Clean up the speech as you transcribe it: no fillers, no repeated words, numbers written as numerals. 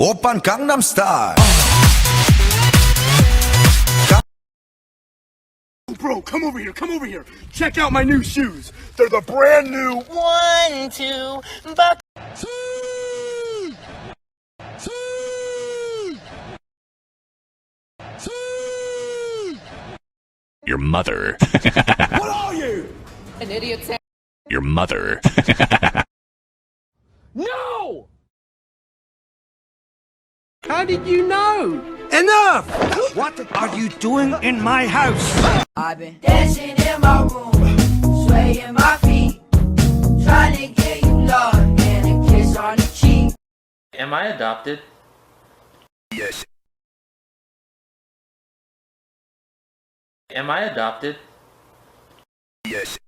오빤 강남스타일. Bro, come over here, come over here. Check out my new shoes. They're the brand new 1, 2, buck. Your mother. What are you? An idiot. Your mother. No! How did you know? Enough! What are you doing in my house? I've been dancing in my room, swaying my feet, trying to get you love and a kiss on the cheek. Am I adopted? Yes. Am I adopted? Yes.